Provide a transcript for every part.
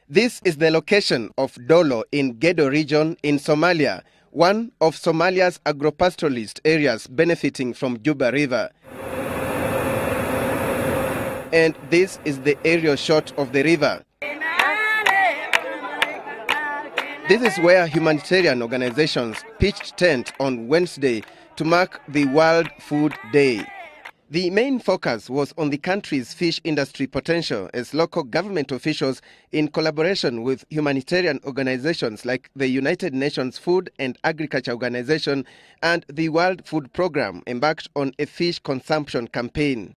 This is the location of Dollow in Gedo region in Somalia, one of Somalia's agropastoralist areas benefiting from Juba River. And this is the aerial shot of the river. This is where humanitarian organizations pitched tent on Wednesday to mark the World Food Day. The main focus was on the country's fish industry potential as local government officials, in collaboration with humanitarian organizations like the United Nations Food and Agriculture Organization and the World Food Programme, embarked on a fish consumption campaign.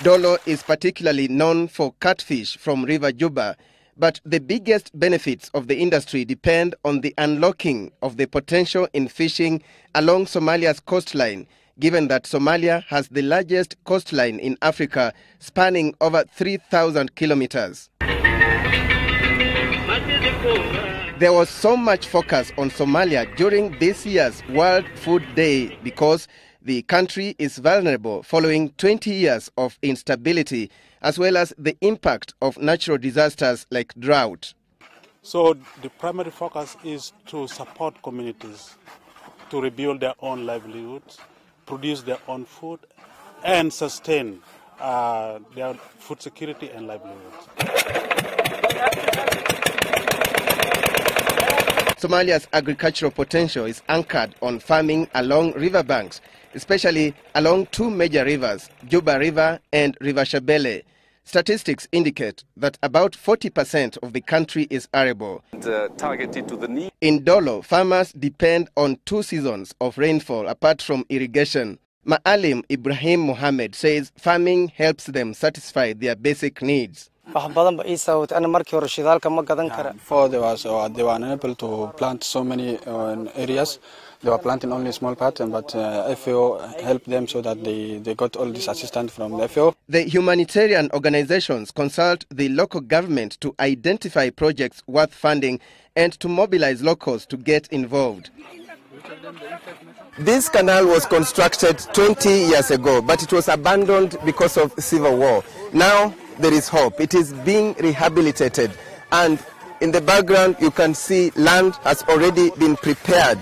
Dollow is particularly known for catfish from River Juba, but the biggest benefits of the industry depend on the unlocking of the potential in fishing along Somalia's coastline, given that Somalia has the largest coastline in Africa, spanning over 3,000 kilometers. There was so much focus on Somalia during this year's World Food Day because the country is vulnerable following 20 years of instability, as well as the impact of natural disasters like drought. So the primary focus is to support communities to rebuild their own livelihoods, produce their own food, and sustain their food security and livelihoods. Somalia's agricultural potential is anchored on farming along riverbanks, especially along two major rivers, Juba River and River Shabelle. Statistics indicate that about 40% of the country is arable. Targeted to the need. In Dollow, farmers depend on 2 seasons of rainfall apart from irrigation. Maalim Ibrahim Mohammed says farming helps them satisfy their basic needs. Before they were unable to plant so many areas. They were planting only a small part, but FAO helped them so that they got all this assistance from the FAO. The humanitarian organizations consult the local government to identify projects worth funding and to mobilize locals to get involved. This canal was constructed 20 years ago, but it was abandoned because of civil war. Now there is hope. It is being rehabilitated, and in the background you can see land has already been prepared.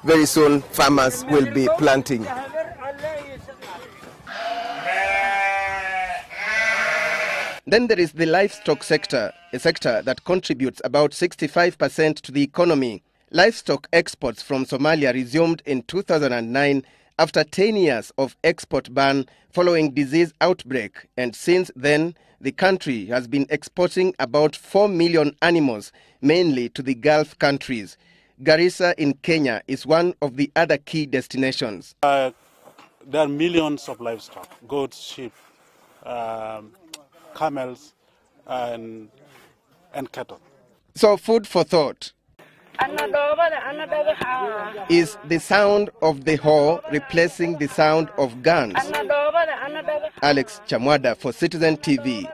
Very soon farmers will be planting. Then there is the livestock sector, a sector that contributes about 65% to the economy. Livestock exports from Somalia resumed in 2009 after 10 years of export ban following disease outbreak, and since then the country has been exporting about 4 million animals, mainly to the Gulf countries. Garissa in Kenya is one of the other key destinations. There are millions of livestock, goats, sheep, camels, and cattle. So food for thought. Is the sound of the hoe replacing the sound of guns? Alex Chamwada for Citizen TV.